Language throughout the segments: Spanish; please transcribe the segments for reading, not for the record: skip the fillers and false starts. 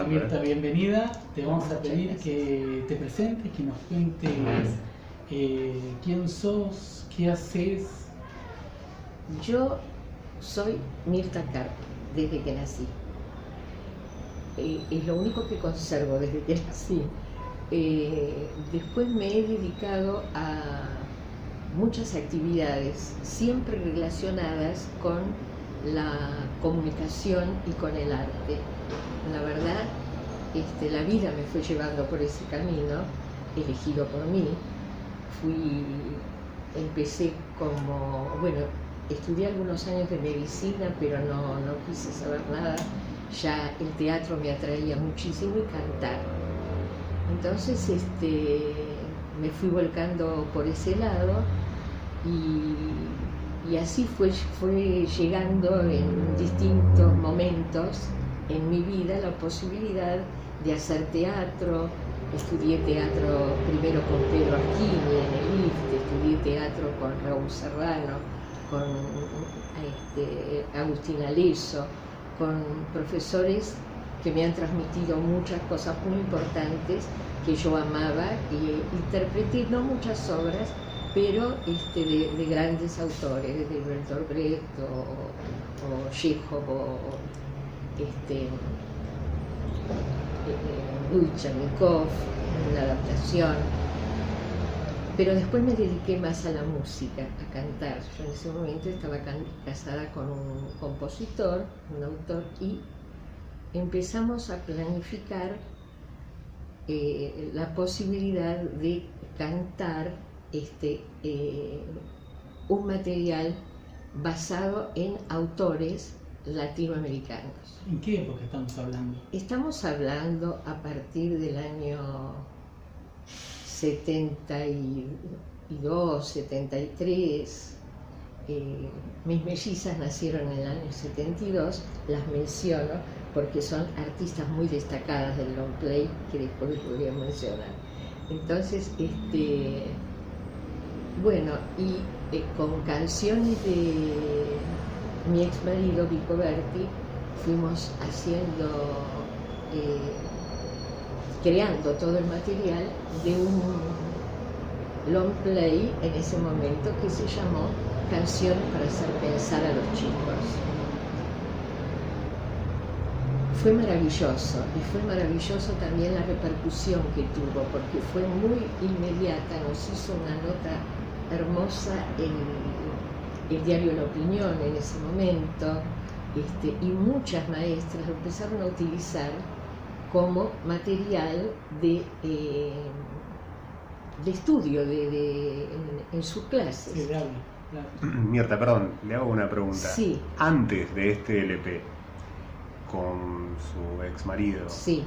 Mirta, bienvenida. Te vamos a pedir que te presentes, que nos cuentes quién sos, qué haces. Yo soy Mirta Carp desde que nací. Es lo único que conservo desde que nací. Después me he dedicado a muchas actividades, siempre relacionadas con la comunicación y con el arte. La verdad, la vida me fue llevando por ese camino, elegido por mí. Empecé estudié algunos años de medicina, pero no quise saber nada. Ya el teatro me atraía muchísimo y cantar. Entonces me fui volcando por ese lado y así fue llegando en distintos momentos en mi vida la posibilidad de hacer teatro. Estudié teatro primero con Pedro Arquini en el IFT, estudié teatro con Raúl Serrano, con Agustín Aleso, con profesores que me han transmitido muchas cosas muy importantes que yo amaba, y interpreté no muchas obras, pero de grandes autores, desde Bertolt Brecht o Chekhov o Louis Chernikov, una adaptación. Pero después me dediqué más a la música, a cantar. Yo en ese momento estaba casada con un compositor, un autor, y empezamos a planificar la posibilidad de cantar un material basado en autores latinoamericanos. ¿En qué época estamos hablando? Estamos hablando a partir del año 72, 73. Mis mellizas nacieron en el año 72, las menciono porque son artistas muy destacadas del long play que después les podría mencionar. Entonces, con canciones de mi ex marido Vico Berti fuimos creando todo el material de un long play en ese momento que se llamó Canciones para hacer pensar a los chicos. Fue maravilloso, y fue maravilloso también la repercusión que tuvo, porque fue muy inmediata. Nos hizo una nota hermosa en el diario La Opinión en ese momento, y muchas maestras lo empezaron a utilizar como material de estudio en sus clases. Sí, claro. Mirta, perdón, le hago una pregunta. Sí. Antes de este LP, con su ex marido, sí,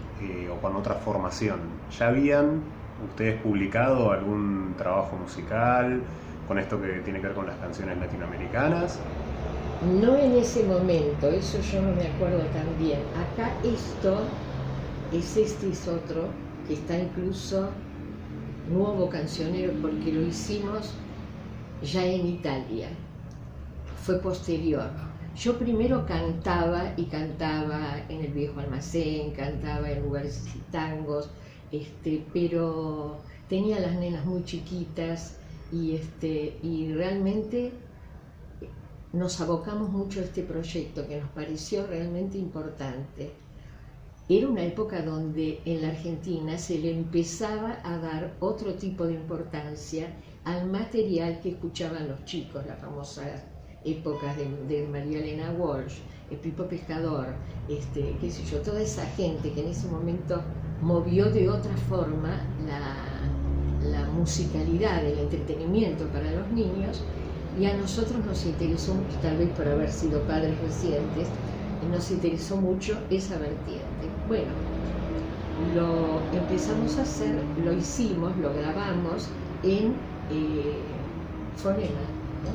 o con otra formación, ¿ya habían ustedes publicado algún trabajo musical con esto que tiene que ver con las canciones latinoamericanas? No en ese momento, eso yo no me acuerdo tan bien. Acá es otro, que está incluso nuevo cancionero, porque lo hicimos ya en Italia, fue posterior. Yo primero cantaba en el Viejo Almacén, cantaba en lugares y tangos, pero tenía las nenas muy chiquitas y realmente nos abocamos mucho a este proyecto que nos pareció realmente importante. Era una época donde en la Argentina se le empezaba a dar otro tipo de importancia al material que escuchaban los chicos, las famosas épocas de María Elena Walsh, el Pipo Pescador, toda esa gente que en ese momento movió de otra forma la musicalidad, el entretenimiento para los niños, y a nosotros nos interesó mucho, tal vez por haber sido padres recientes, nos interesó mucho esa vertiente. Bueno, lo empezamos a hacer, lo hicimos, lo grabamos en Fonema, ¿no?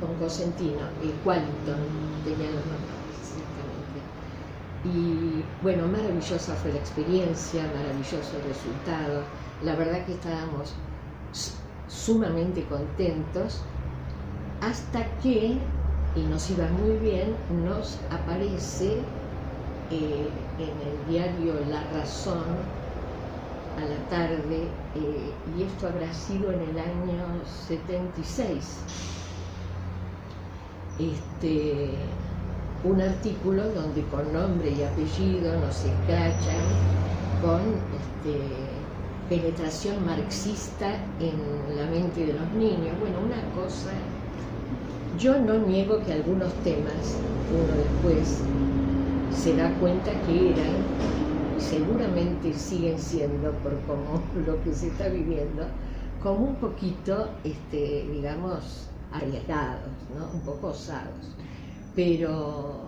Con Cosentino, Qualiton, tenía los nombres exactamente. Y bueno, maravillosa fue la experiencia, maravilloso el resultado. La verdad que estábamos sumamente contentos, hasta que, y nos iba muy bien, nos aparece en el diario La Razón a la tarde, y esto habrá sido en el año 76, un artículo donde con nombre y apellido nos escrachan con penetración marxista en la mente de los niños. Bueno, una cosa, yo no niego que algunos temas uno después se da cuenta que eran, y seguramente siguen siendo, por como lo que se está viviendo, como un poquito, digamos, arriesgados, ¿no? Un poco osados. Pero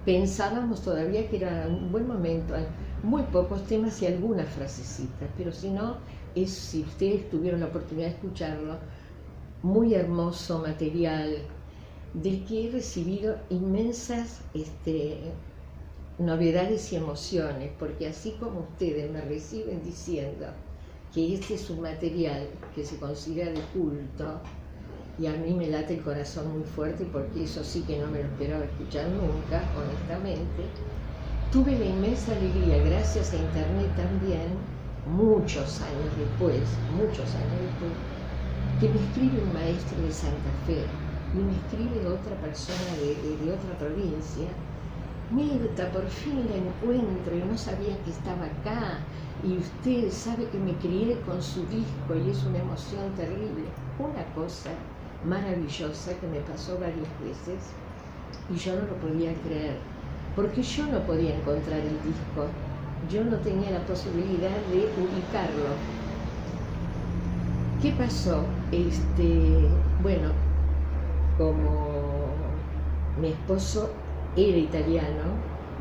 pensábamos todavía que era un buen momento, muy pocos temas y algunas frasecitas, pero si no, si ustedes tuvieron la oportunidad de escucharlo, muy hermoso material, del que he recibido inmensas novedades y emociones, porque así como ustedes me reciben diciendo que este es un material que se considera de culto, y a mí me late el corazón muy fuerte, porque eso sí que no me lo esperaba escuchar nunca, honestamente, tuve la inmensa alegría, gracias a internet también, muchos años después, que me escribe un maestro de Santa Fe, y me escribe otra persona de otra provincia: Mirta, por fin la encuentro, y no sabía que estaba acá, y usted sabe que me crié con su disco, y es una emoción terrible. Una cosa maravillosa que me pasó varias veces, y yo no lo podía creer, porque yo no podía encontrar el disco, yo no tenía la posibilidad de ubicarlo. ¿Qué pasó? Bueno, como mi esposo era italiano,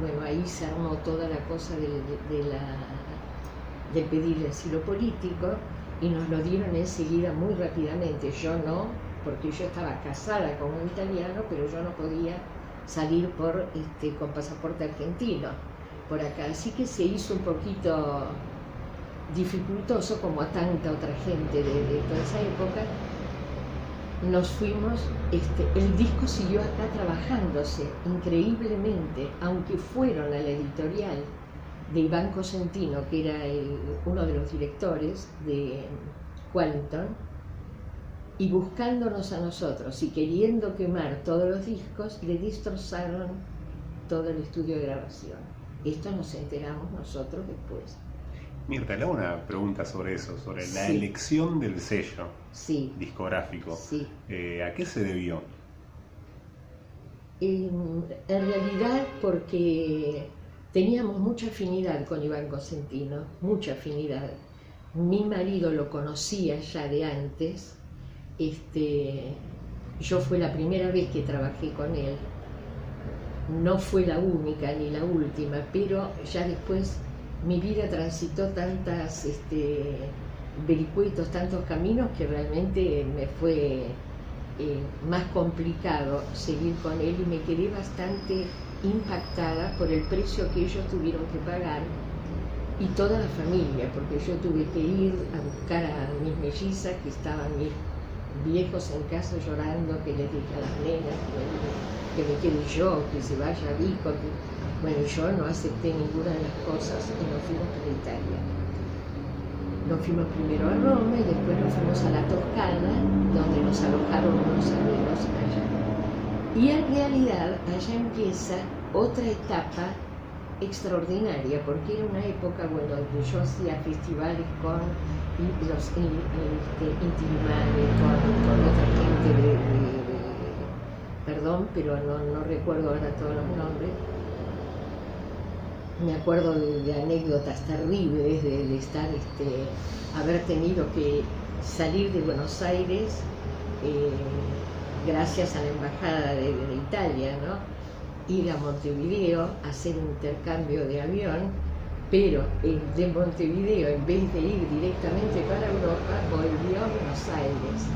bueno, ahí se armó toda la cosa de pedir asilo político, y nos lo dieron enseguida muy rápidamente. Yo no, porque yo estaba casada con un italiano, pero yo no podía salir con pasaporte argentino por acá, así que se hizo un poquito dificultoso, como a tanta otra gente de toda esa época. Nos fuimos, el disco siguió acá trabajándose increíblemente, aunque fueron a la editorial de Iván Cosentino, que era uno de los directores de Qualington, y buscándonos a nosotros y queriendo quemar todos los discos, le destrozaron todo el estudio de grabación. Esto nos enteramos nosotros después. Mirta, le hago una pregunta sobre eso, sobre la Sí. elección del sello Sí. discográfico. Sí. ¿A qué se debió? En realidad porque teníamos mucha afinidad con Iván Cosentino, mucha afinidad. Mi marido lo conocía ya de antes, yo fue la primera vez que trabajé con él, no fue la única ni la última, pero ya después mi vida transitó tantas vericuetos, tantos caminos, que realmente me fue más complicado seguir con él, y me quedé bastante impactada por el precio que ellos tuvieron que pagar, y toda la familia, porque yo tuve que ir a buscar a mis mellizas, que estaban mis viejos en casa llorando, que les dije a las nenas que me quede yo, que se vaya Vico, bueno, yo no acepté ninguna de las cosas y nos fuimos para Italia. Nos fuimos primero a Roma y después nos fuimos a la Toscana, donde nos alojaron unos amigos allá. Y en realidad allá empieza otra etapa extraordinaria, porque era una época, bueno, donde yo hacía festivales con los Inti Illimani, con otra gente perdón, pero no recuerdo ahora todos los nombres. Me acuerdo de anécdotas terribles de estar, haber tenido que salir de Buenos Aires gracias a la embajada de Italia, ¿no? Ir a Montevideo, hacer un intercambio de avión, pero de Montevideo, en vez de ir directamente para Europa, volvió a Buenos Aires.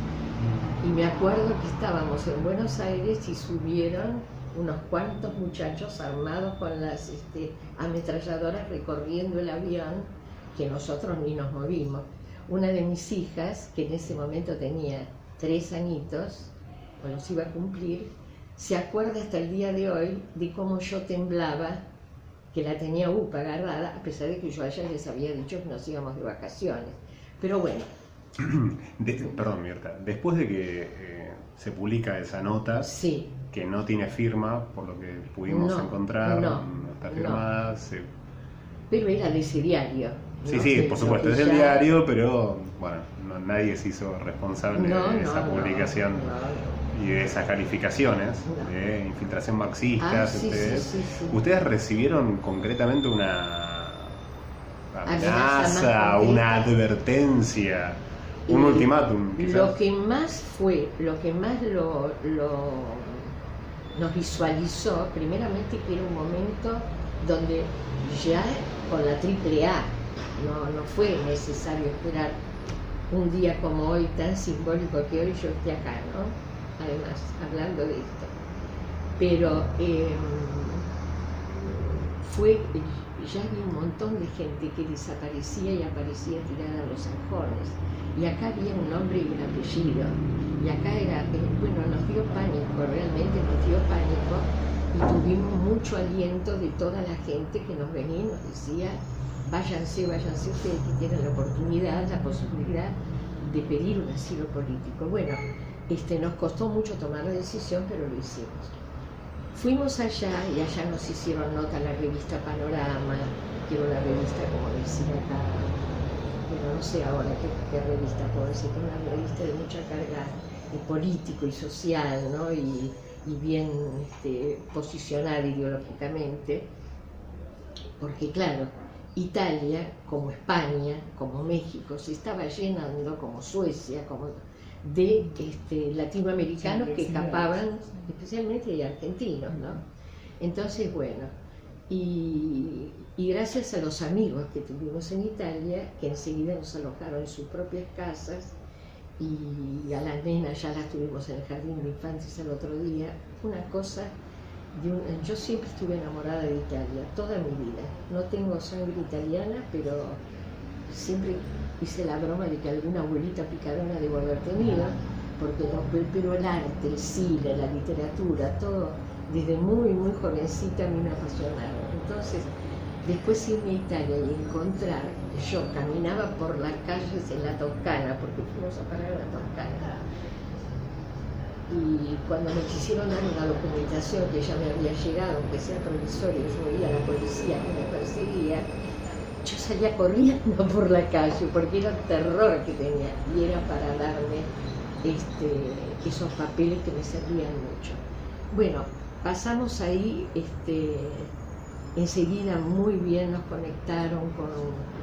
Y me acuerdo que estábamos en Buenos Aires y subieron unos cuantos muchachos armados con las ametralladoras recorriendo el avión, que nosotros ni nos movimos. Una de mis hijas, que en ese momento tenía 3 añitos, o los iba a cumplir, se acuerda hasta el día de hoy de cómo yo temblaba, que la tenía UPA agarrada, a pesar de que yo a ella les había dicho que nos íbamos de vacaciones. Pero bueno. Perdón, Mirta, después de que se publica esa nota, sí, que no tiene firma, por lo que pudimos encontrar, no está firmada, pero era de ese diario. Sí, ¿no? sí, por supuesto, es del diario, pero bueno, nadie se hizo responsable de esa publicación y de esas calificaciones de infiltración marxista. ¿Ustedes recibieron concretamente una amenaza, una advertencia, un ultimátum? Quizás? Lo que más nos visualizó, primeramente, que era un momento donde ya con la AAA no fue necesario esperar un día como hoy, tan simbólico que hoy yo esté acá, ¿no? Además, hablando de esto. Pero ya había un montón de gente que desaparecía y aparecía tirada en los zanjones. Y acá había un nombre y un apellido. Y acá nos dio pánico, realmente nos dio pánico. Y tuvimos mucho aliento de toda la gente que nos venía y nos decía: váyanse ustedes que tienen la oportunidad, la posibilidad de pedir un asilo político. Bueno, nos costó mucho tomar la decisión, pero lo hicimos. Fuimos allá y allá nos hicieron nota la revista Panorama, que era una revista, como decía acá, pero no sé ahora qué revista puedo decir, que era una revista de mucha carga político y social, ¿no? Y bien posicionada ideológicamente, porque claro, Italia, como España, como México, se estaba llenando, como Suecia, como de latinoamericanos que escapaban, especialmente de argentinos, ¿no? Entonces, bueno, y gracias a los amigos que tuvimos en Italia, que enseguida nos alojaron en sus propias casas, y a las nenas ya las tuvimos en el jardín de infantes el otro día, una cosa yo siempre estuve enamorada de Italia, toda mi vida. No tengo sangre italiana, pero siempre hice la broma de que alguna abuelita picadora debo haber tenido, pero el arte, el cine, la literatura, todo, desde muy, muy jovencita a mí me apasionaron. Entonces, después irme a Italia y encontrar, yo caminaba por las calles en la Toscana, porque fuimos a parar a la Toscana, y cuando me quisieron dar una documentación que ya me había llegado, aunque sea provisoria, yo veía a la policía que me perseguía, yo salía corriendo por la calle porque era el terror que tenía, y era para darme esos papeles que me servían mucho. Bueno, pasamos ahí, enseguida muy bien nos conectaron con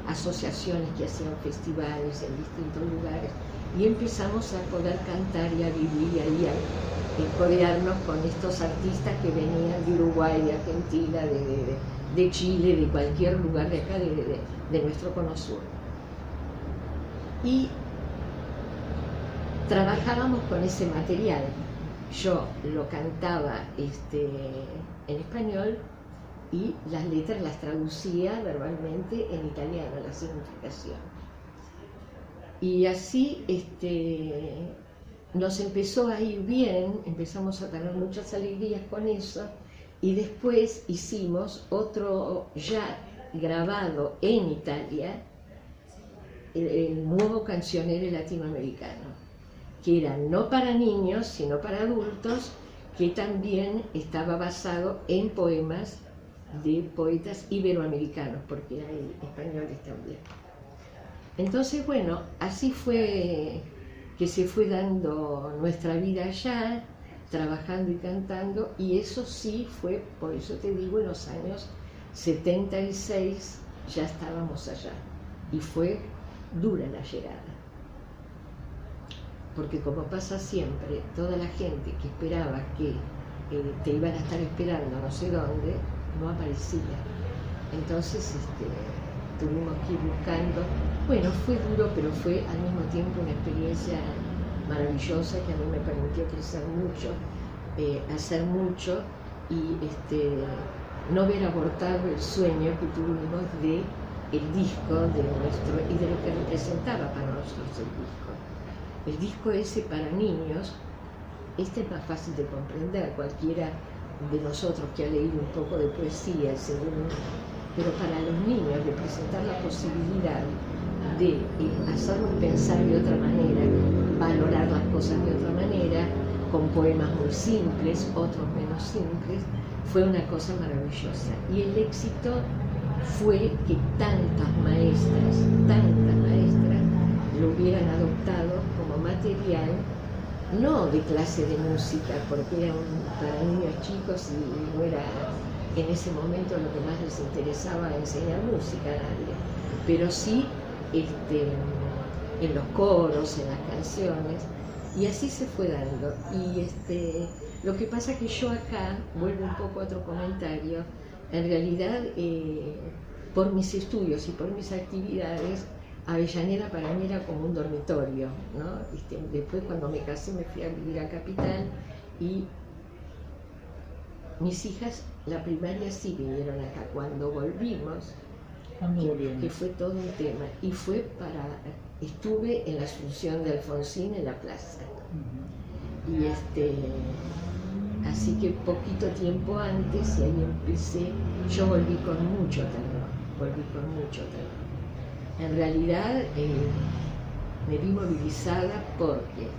asociaciones que hacían festivales en distintos lugares, y empezamos a poder cantar y a vivir y a codearnos con estos artistas que venían de Uruguay, de Argentina, de Chile, de cualquier lugar de acá, de nuestro cono sur. Y trabajábamos con ese material. Yo lo cantaba en español y las letras las traducía verbalmente en italiano, la significación. Y así nos empezó a ir bien, empezamos a tener muchas alegrías con eso, y después hicimos otro ya grabado en Italia, el nuevo cancionero latinoamericano, que era no para niños, sino para adultos, que también estaba basado en poemas de poetas iberoamericanos, porque hay españoles también. Entonces, bueno, así fue que se fue dando nuestra vida allá, trabajando y cantando, y eso sí fue, por eso te digo, en los años 76 ya estábamos allá, y fue dura la llegada. Porque como pasa siempre, toda la gente que esperaba que te iban a estar esperando no sé dónde, no aparecía. Entonces tuvimos que ir buscando. Bueno, fue duro, pero fue al mismo tiempo una experiencia maravillosa que a mí me permitió crecer mucho, hacer mucho, y no ver abortado el sueño que tuvimos de el disco de nuestro, y de lo que representaba para nosotros el disco. El disco ese para niños, este es más fácil de comprender, cualquiera de nosotros que ha leído un poco de poesía, según, pero para los niños representar la posibilidad de hacerlos pensar de otra manera, valorar las cosas de otra manera, con poemas muy simples, otros menos simples, fue una cosa maravillosa. Y el éxito fue que tantas maestras lo hubieran adoptado como material, no de clase de música, porque era para niños chicos y no era en ese momento lo que más les interesaba enseñar música a nadie, pero sí en los coros, en las canciones, y así se fue dando. Y lo que pasa es que yo acá, vuelvo un poco a otro comentario, en realidad por mis estudios y por mis actividades, Avellaneda para mí era como un dormitorio, ¿no? Después cuando me casé me fui a vivir a Capital y mis hijas, la primaria sí vinieron acá. Cuando volvimos, que fue todo un tema, y estuve en la Asunción de Alfonsín en la plaza. Y así que poquito tiempo antes, y ahí empecé, yo volví con mucho terror. En realidad me vi movilizada porque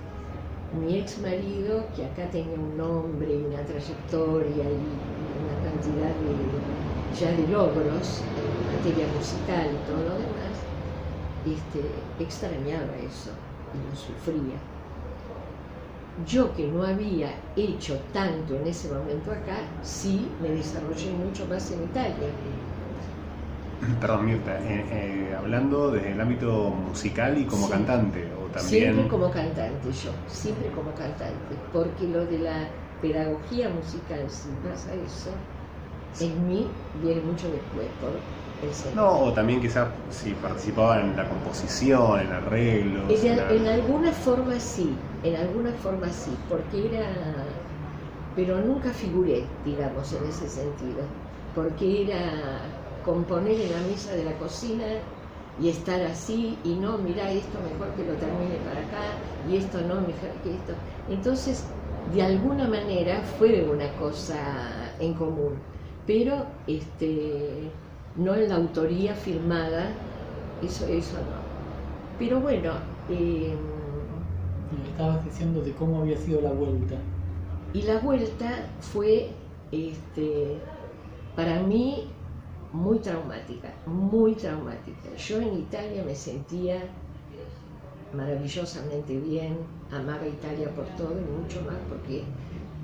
mi ex marido, que acá tenía un nombre y una trayectoria y una cantidad de logros en materia musical y todo lo demás, extrañaba eso y lo sufría. Yo, que no había hecho tanto en ese momento acá, sí me desarrollé mucho más en Italia. Perdón, Mirta, hablando desde el ámbito musical y como cantante, o también... Siempre como cantante, porque lo de la pedagogía musical, si pasa eso, en mí viene mucho después, por el centro. No, o también quizás si participaba en la composición, en arreglos... En alguna forma sí, porque pero nunca figuré, digamos, en ese sentido, porque era componer en la mesa de la cocina y estar así, y no, mirá, esto mejor que lo termine para acá, y esto no, mejor que esto. Entonces, de alguna manera fue una cosa en común, pero no en la autoría firmada, eso no. Pero bueno... Y estabas diciendo de cómo había sido la vuelta. Y la vuelta fue, para mí, muy traumática. Yo en Italia me sentía maravillosamente bien, amaba Italia por todo y mucho más porque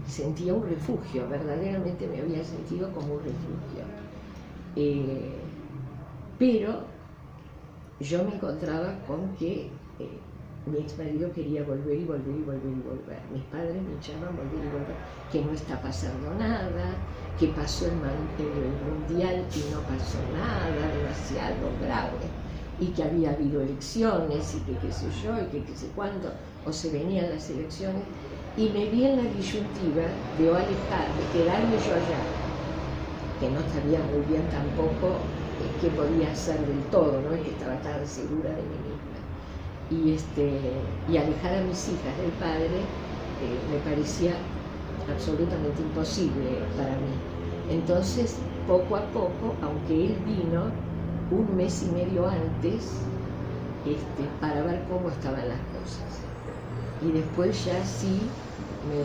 sentía un refugio, verdaderamente me había sentido como un refugio. Pero yo me encontraba con que mi ex marido quería volver y volver. Mis padres me echaban volver y volver, que no está pasando nada, que pasó el mundial y no pasó nada demasiado grave, y que había habido elecciones y que qué sé yo, y que qué sé cuándo, o se venían las elecciones, y me vi en la disyuntiva de o alejarme, quedarme yo allá, que no sabía muy bien tampoco qué podía hacer del todo, no es que estaba tan segura de mí misma. Y alejar a mis hijas del padre me parecía absolutamente imposible para mí. Entonces, poco a poco, aunque él vino un mes y medio antes para ver cómo estaban las cosas, y después ya sí me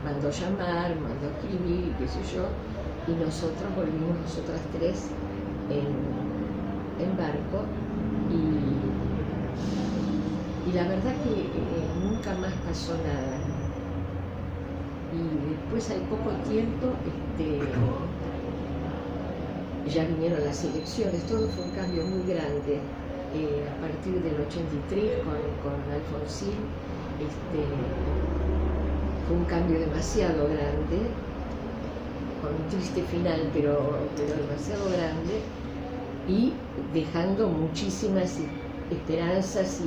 mandó llamar, mandó escribir y qué sé yo, y nosotros volvimos, nosotras tres, en barco, y la verdad que nunca más pasó nada. Y después, al poco tiempo, ya vinieron las elecciones, todo fue un cambio muy grande. A partir del 83 con Alfonsín, fue un cambio demasiado grande, con un triste final, pero demasiado grande, y dejando muchísimas esperanzas,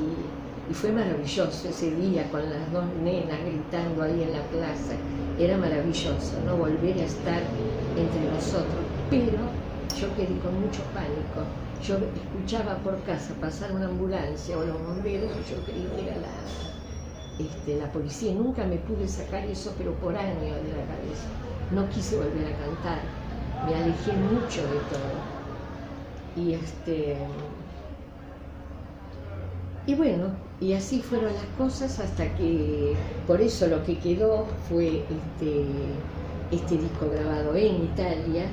y fue maravilloso ese día con las dos nenas gritando ahí en la plaza. Era maravilloso, ¿no? Volver a estar entre nosotros, pero yo quedé con mucho pánico. Yo escuchaba por casa pasar una ambulancia o los bomberos y yo creí que era la policía. Nunca me pude sacar eso, pero por años de la cabeza. No quise volver a cantar, me alejé mucho de todo. Y bueno, y así fueron las cosas hasta que, por eso lo que quedó fue este disco grabado en Italia.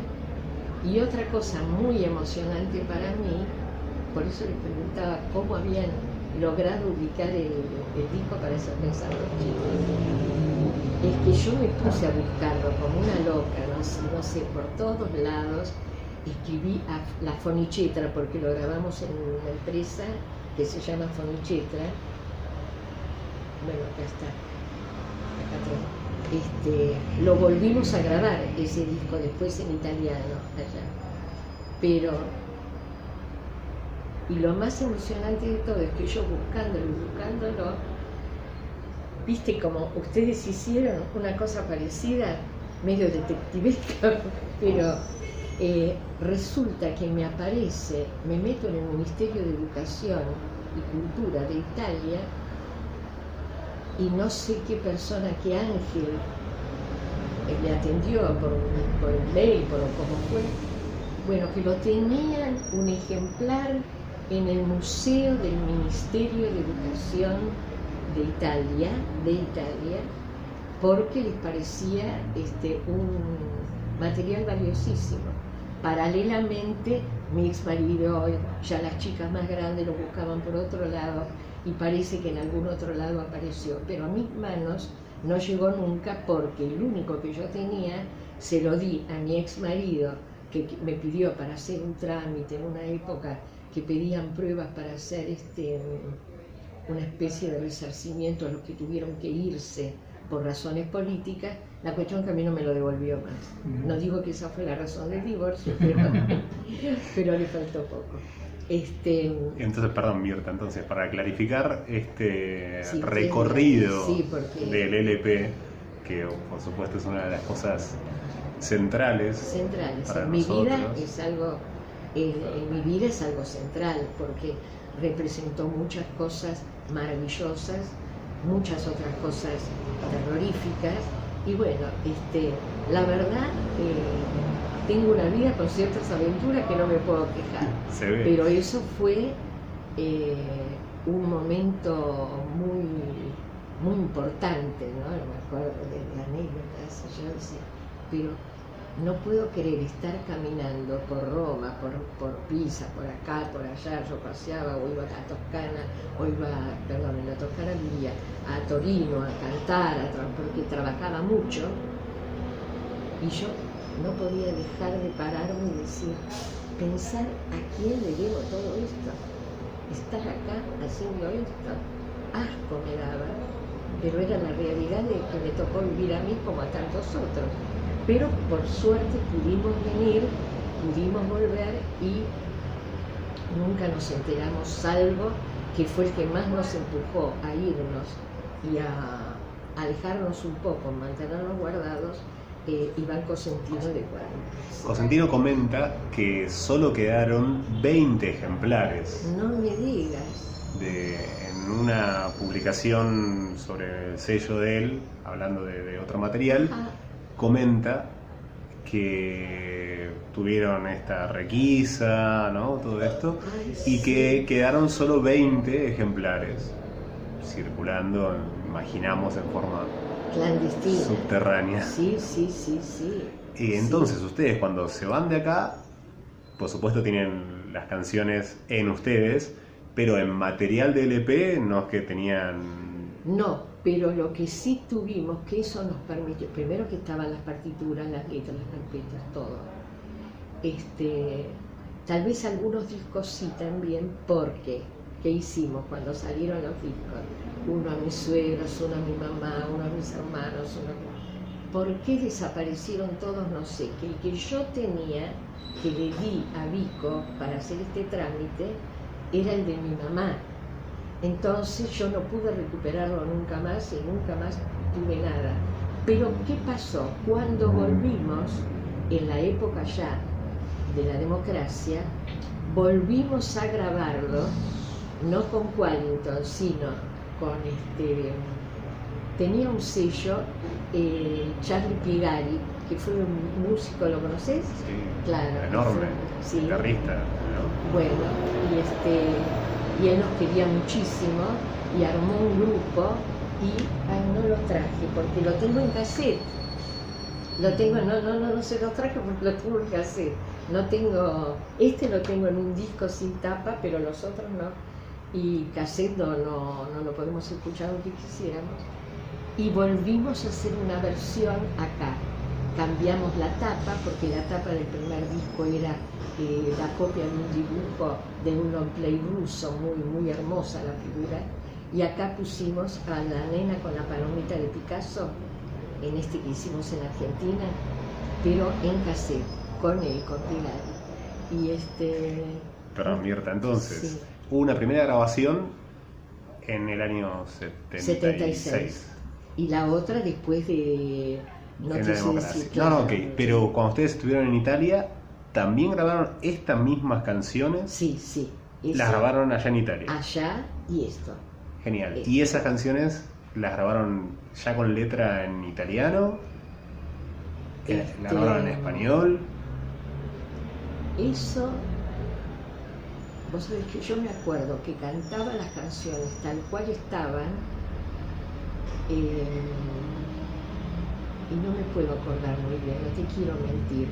Y otra cosa muy emocionante para mí, por eso les preguntaba cómo habían logrado ubicar el disco para eso pensar los chicos, es que yo me puse a buscarlo como una loca, no sé, por todos lados. Escribí a la Fonicetra, porque lo grabamos en una empresa que se llama Fonicetra. Bueno, acá está, acá atrás. Lo volvimos a grabar ese disco después en italiano allá. Pero, y lo más emocionante de todo es que yo buscándolo, viste como ustedes hicieron una cosa parecida, medio detectivesca, pero resulta que me aparece, me meto en el Ministerio de Educación y Cultura de Italia, y no sé qué persona, qué ángel me atendió por el mail, por cómo fue, bueno, que lo tenían un ejemplar en el Museo del Ministerio de Educación de Italia, porque les parecía un material valiosísimo. Paralelamente, mi ex marido, ya las chicas más grandes lo buscaban por otro lado, y parece que en algún otro lado apareció, pero a mis manos no llegó nunca, porque el único que yo tenía se lo di a mi ex marido, que me pidió para hacer un trámite en una época que pedían pruebas para hacer una especie de resarcimiento a los que tuvieron que irse por razones políticas. La cuestión que a mí no me lo devolvió más. No digo que esa fue la razón del divorcio, pero le faltó poco. Entonces, perdón, Mirta, entonces, para clarificar sí, recorrido del LP, que por supuesto es una de las cosas centrales para en nosotros. En mi vida es algo central, porque representó muchas cosas maravillosas, muchas otras cosas terroríficas, y bueno, la verdad, tengo una vida con ciertas aventuras que no me puedo quejar, pero eso fue un momento muy importante, ¿no? Me acuerdo de anécdotas, yo decía, pero no puedo querer estar caminando por Roma, por Pisa, por acá, por allá. Yo paseaba, o iba a Toscana, en la Toscana vivía, a Torino, a cantar, porque trabajaba mucho, y yo no podía dejar de pararme y decir, pensar a quién le debo todo esto, estar acá haciendo esto, asco me daba, pero era la realidad de que me tocó vivir a mí como a tantos otros. Pero por suerte pudimos venir, pudimos volver, y nunca nos enteramos, salvo que fue el que más nos empujó a irnos y a alejarnos un poco, mantenernos guardados, Iván Cosentino de Cuarenta. Cosentino comenta que solo quedaron 20 ejemplares. No me digas. En una publicación sobre el sello de él, hablando de otro material, comenta que tuvieron esta requisa, ¿no? Todo esto, y que quedaron solo 20 ejemplares circulando, imaginamos, en forma clandestina, subterránea. Sí. Y entonces ustedes, cuando se van de acá, por supuesto tienen las canciones en ustedes, pero en material de LP no es que tenían... No, pero lo que sí tuvimos, que eso nos permitió, primero que estaban las partituras, las letras, las carpetas, todo. Tal vez algunos discos sí también, porque, ¿qué hicimos cuando salieron los discos? Uno a mis suegros, uno a mi mamá, uno a mis hermanos, ¿Por qué desaparecieron todos? No sé. Que el que yo tenía, que le di a Vico para hacer este trámite, era el de mi mamá. Entonces yo no pude recuperarlo nunca más y nunca más tuve nada. Pero ¿qué pasó? Cuando volvimos, en la época ya de la democracia, volvimos a grabarlo, no con Quallington, sino con tenía un sello, Charlie Piegari, que fue un músico, ¿lo conoces? Sí, claro, enorme, sí. Guitarrista, ¿no? Bueno, y él nos quería muchísimo y armó un grupo y no lo traje porque lo tengo en cassette. Lo tengo, no se lo traje porque lo tengo en cassette. No tengo, lo tengo en un disco sin tapa, pero los otros no. Y cassette no lo podemos escuchar aunque quisiéramos. Y volvimos a hacer una versión acá. Cambiamos la tapa, porque la tapa del primer disco era la copia de un dibujo de un long play ruso, muy hermosa la figura. Y acá pusimos a la nena con la palomita de Picasso, en este que hicimos en Argentina, pero en cassette, con Piegari. Y Perdón, Mirta, entonces, sí. Hubo una primera grabación en el año 76. Y la otra después de... en la democracia. Ok, pero cuando ustedes estuvieron en Italia, ¿también grabaron estas mismas canciones? Sí. Las grabaron allá en Italia. Allá y esto. Genial. ¿Y esas canciones las grabaron ya con letra en italiano? ¿Las grabaron en español? Eso, vos sabés que yo me acuerdo que cantaba las canciones tal cual estaban, y no me puedo acordar muy bien, no te quiero mentir.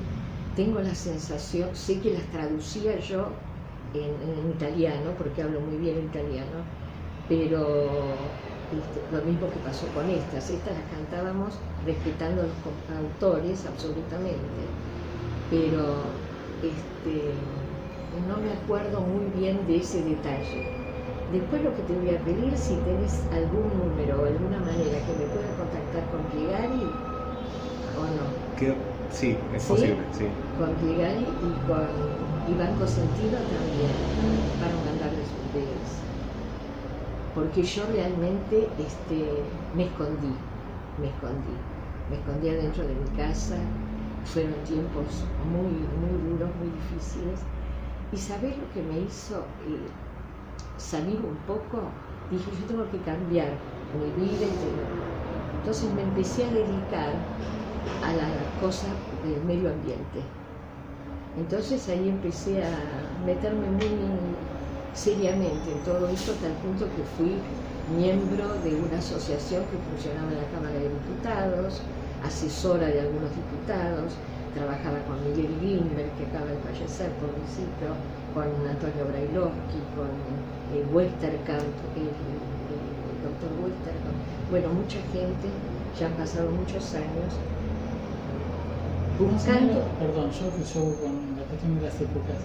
Tengo la sensación, sé que las traducía yo en italiano, porque hablo muy bien italiano, pero lo mismo que pasó con estas las cantábamos respetando a los autores absolutamente, pero no me acuerdo muy bien de ese detalle. Después lo que te voy a pedir, si tenés algún número o alguna manera que me pueda contactar con Piegari o no. Sí, es posible, sí. Con Piegari y Banco Sentido también, para mandarles videos. Porque yo realmente me escondí adentro de mi casa. Fueron tiempos muy duros, muy difíciles. Y ¿sabés lo que me hizo salir un poco? Dije, yo tengo que cambiar mi vida Entonces me empecé a dedicar a la cosa del medio ambiente. Entonces ahí empecé a meterme muy seriamente en todo esto, hasta el punto que fui miembro de una asociación que funcionaba en la Cámara de Diputados, asesora de algunos diputados, trabajaba con Miguel Grimberg, que acaba de fallecer, pobrecito, con Antonio Brailovsky, con Westerkamp, el doctor Westerkamp, bueno, mucha gente, ya han pasado muchos años, buscando... Perdón, yo con la cuestión de las épocas,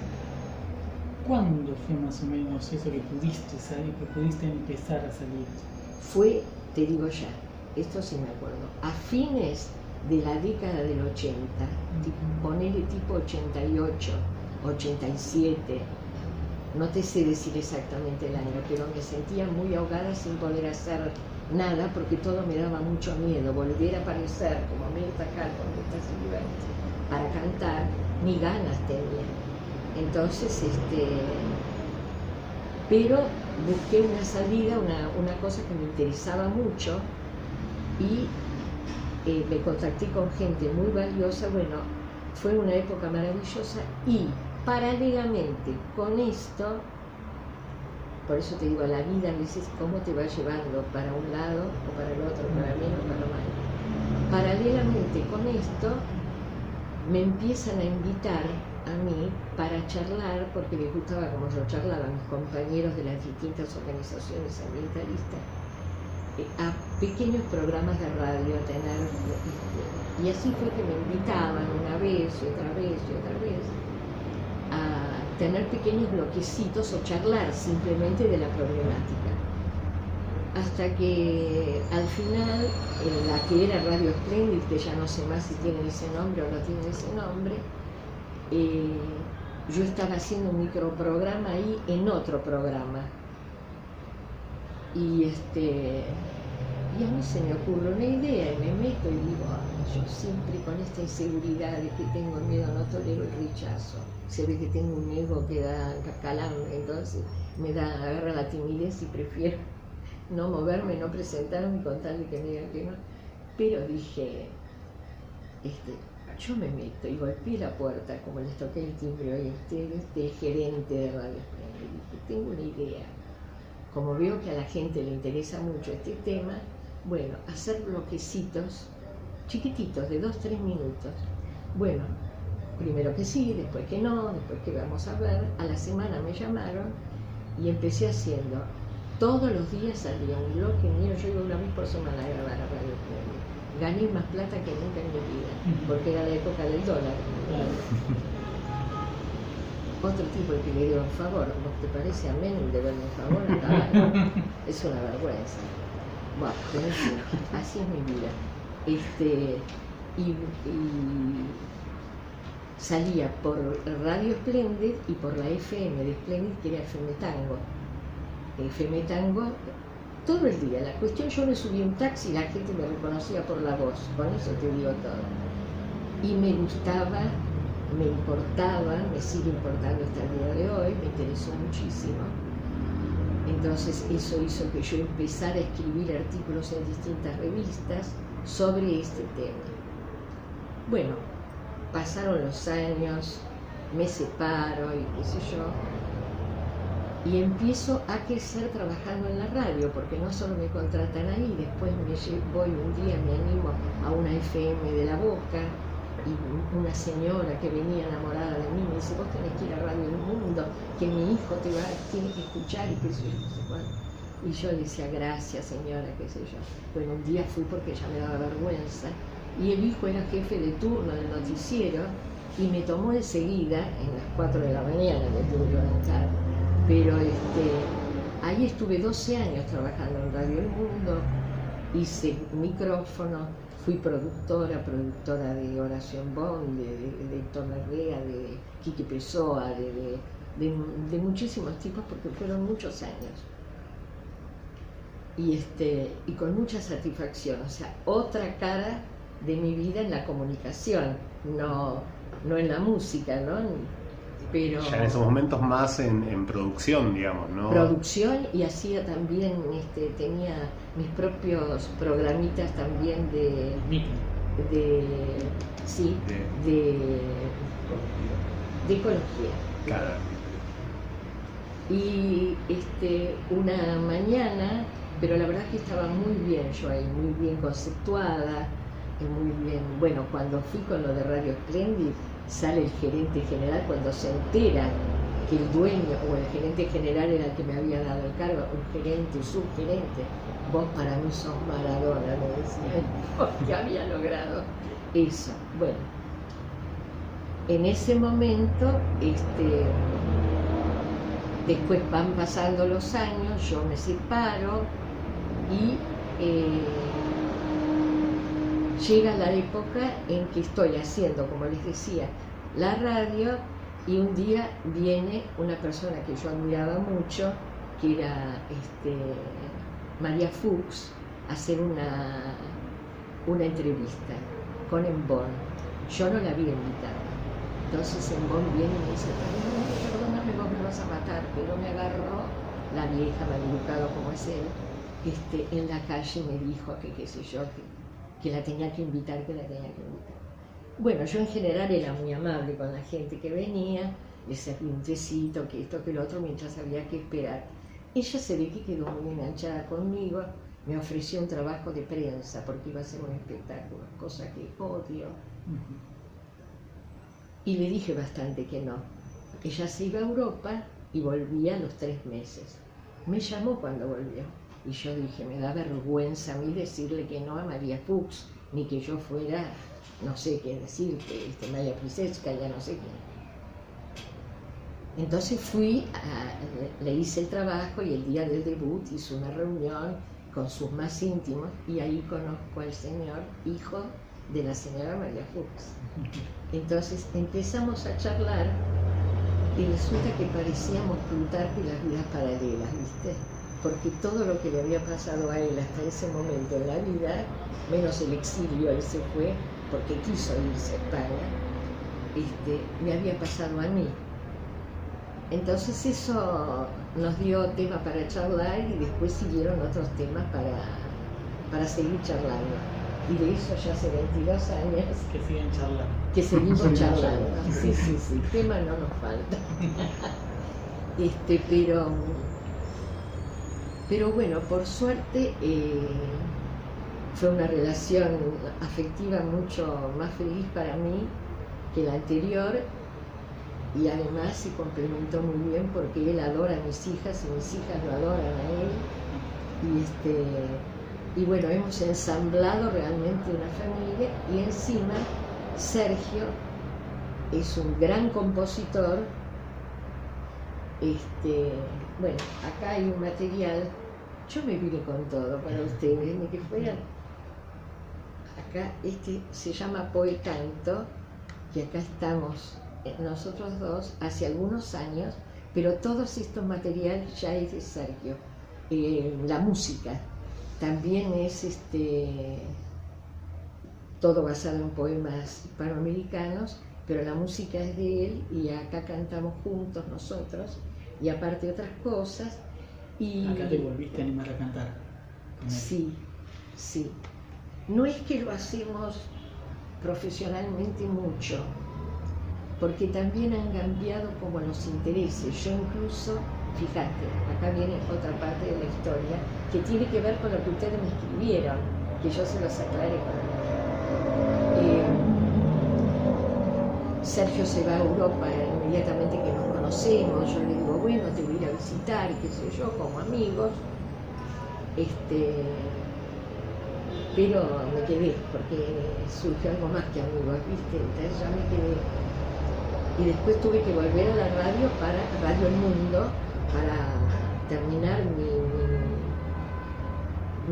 ¿cuándo fue más o menos eso que pudiste salir, que pudiste empezar a salir? Fue, te digo ya, esto sí me acuerdo, a fines de la década del 80, ponele tipo 88, 87, no te sé decir exactamente el año, pero me sentía muy ahogada sin poder hacer nada porque todo me daba mucho miedo. Volver a aparecer como Mirta Cal cuando estás en para cantar, ni ganas tenía. Entonces, pero busqué una salida, una cosa que me interesaba mucho y me contacté con gente muy valiosa. Bueno, fue una época maravillosa y paralelamente con esto, por eso te digo, la vida a veces cómo te va llevando para un lado o para el otro, para bien o para mal. Paralelamente con esto, me empiezan a invitar a mí para charlar, porque les gustaba como yo charlaba a mis compañeros de las distintas organizaciones ambientalistas, a pequeños programas de radio, a tener, y así fue que me invitaban una vez y otra vez y otra vez a tener pequeños bloquecitos o charlar simplemente de la problemática. Hasta que al final, la que era Radio Splendid, que ya no sé más si tiene ese nombre o no tiene ese nombre, yo estaba haciendo un microprograma ahí en otro programa. Y a mí se me ocurre una idea y me meto y digo, yo siempre con esta inseguridad de que tengo miedo, no tolero el rechazo. Se ve que tengo un ego que da calambre, entonces agarra la timidez y prefiero no moverme, no presentarme, contarle que me digan que no. Pero dije, yo me meto y golpeé la puerta, como les toqué el timbre hoy a ustedes, del gerente de Radio Esplendid. Y dije, tengo una idea. Como veo que a la gente le interesa mucho este tema, bueno, hacer bloquecitos chiquititos de 2-3 minutos. Bueno, primero que sí, después que no, después que vamos a ver. A la semana me llamaron y empecé haciendo. Todos los días salía un bloque mío, yo iba una vez por semana a grabar a Radio Esplendid. Gané más plata que nunca en mi vida, porque era la época del dólar. Otro tipo que le dio un favor, ¿no te parece a mí de verme un favor? Es una vergüenza. Bueno, pero en fin, así es mi vida. Y salía por Radio Esplendid y por la FM de Esplendid, que era FM Tango. FM Tango todo el día. La cuestión, yo me subí un taxi y la gente me reconocía por la voz, con eso te digo todo. Y me gustaba, me importaba, me sigue importando hasta el día de hoy, me interesó muchísimo. Entonces eso hizo que yo empezara a escribir artículos en distintas revistas sobre este tema. Bueno, pasaron los años, me separo y qué sé yo, y empiezo a crecer trabajando en la radio, porque no solo me contratan ahí, después voy un día, me animo a una FM de La Boca, y una señora que venía enamorada de mí me dice, vos tenés que ir a Radio El Mundo, que mi hijo tiene que escuchar y qué sé yo, no sé cuánto. Y yo le decía, gracias señora, qué sé yo. Bueno, un día fui porque ya me daba vergüenza, y el hijo era jefe de turno del noticiero, y me tomó enseguida, en las 4 de la mañana me tuve que levantar, pero ahí estuve 12 años trabajando en Radio El Mundo, hice micrófono, fui productora de Horacio Bond, de Héctor Larrea, de Quique Pessoa, de muchísimos tipos, porque fueron muchos años. Y con mucha satisfacción, o sea, otra cara de mi vida en la comunicación, no en la música, ¿no? Pero ya en esos momentos más en producción, digamos, ¿no? Producción, y hacía también, tenía mis propios programitas también de ecología. Claro. Y una mañana, pero la verdad que estaba muy bien yo ahí, muy bien conceptuada, muy bien. Bueno, cuando fui con lo de Radio Esplendid, sale el gerente general cuando se entera que el dueño o el gerente general era el que me había dado el cargo, un gerente, subgerente. Vos para mí sos Maradona, me decían, porque había logrado eso. Bueno, en ese momento, después van pasando los años, yo me separo y llega la época en que estoy haciendo, como les decía, la radio, y un día viene una persona que yo admiraba mucho, que era María Fuchs, a hacer una entrevista con Embón. Yo no la había invitado. Entonces Embón viene y me dice, perdóname, vos me vas a matar, pero me agarró la vieja, maleducado como es él, en la calle, y me dijo que qué sé yo, que la tenía que invitar, Bueno, yo en general era muy amable con la gente que venía, les servía un tecito, que esto, que lo otro, mientras había que esperar. Ella se ve que quedó muy enganchada conmigo, me ofreció un trabajo de prensa porque iba a hacer un espectáculo, cosa que odio. Y le dije bastante que no. Ella se iba a Europa y volvía a los 3 meses. Me llamó cuando volvió. Y yo dije, me da vergüenza a mí decirle que no a María Fuchs, ni que yo fuera, no sé qué decir, que María Plisetska, ya no sé quién. Entonces le hice el trabajo, y el día del debut hice una reunión con sus más íntimos, y ahí conozco al señor, hijo de la señora María Fuchs. Entonces empezamos a charlar, y resulta que parecíamos Plutarco y las vidas paralelas, ¿viste? Porque todo lo que le había pasado a él hasta ese momento en la vida, menos el exilio, él se fue porque quiso irse a España, me había pasado a mí. Entonces eso nos dio tema para charlar y después siguieron otros temas para seguir charlando. Y de eso ya hace 22 años que siguen charlando. Que seguimos charlando. Sí, tema no nos falta. Pero bueno, por suerte fue una relación afectiva mucho más feliz para mí que la anterior, y además se complementó muy bien porque él adora a mis hijas y mis hijas lo adoran a él. Y bueno, hemos ensamblado realmente una familia, y encima Sergio es un gran compositor. Bueno, acá hay un material, yo me vine con todo para ustedes, ni que fueran. Acá se llama Poecanto, y acá estamos nosotros dos hace algunos años, pero todos estos materiales ya es de Sergio. La música también es todo basado en poemas hispanoamericanos, pero la música es de él, y acá cantamos juntos nosotros, y aparte otras cosas. Acá te volviste a animar a cantar. Sí. No es que lo hacemos profesionalmente mucho, porque también han cambiado como los intereses. Yo incluso, fíjate, acá viene otra parte de la historia que tiene que ver con lo que ustedes me escribieron, que yo se los aclaré. Sergio se va a Europa inmediatamente que nos conocemos. Yo le digo, bueno, te voy a ir a visitar, y qué sé yo, como amigos. Pero me quedé, porque surgió algo más que amigos, ¿viste? Entonces ya me quedé. Y después tuve que volver a la radio, para Radio El Mundo, para terminar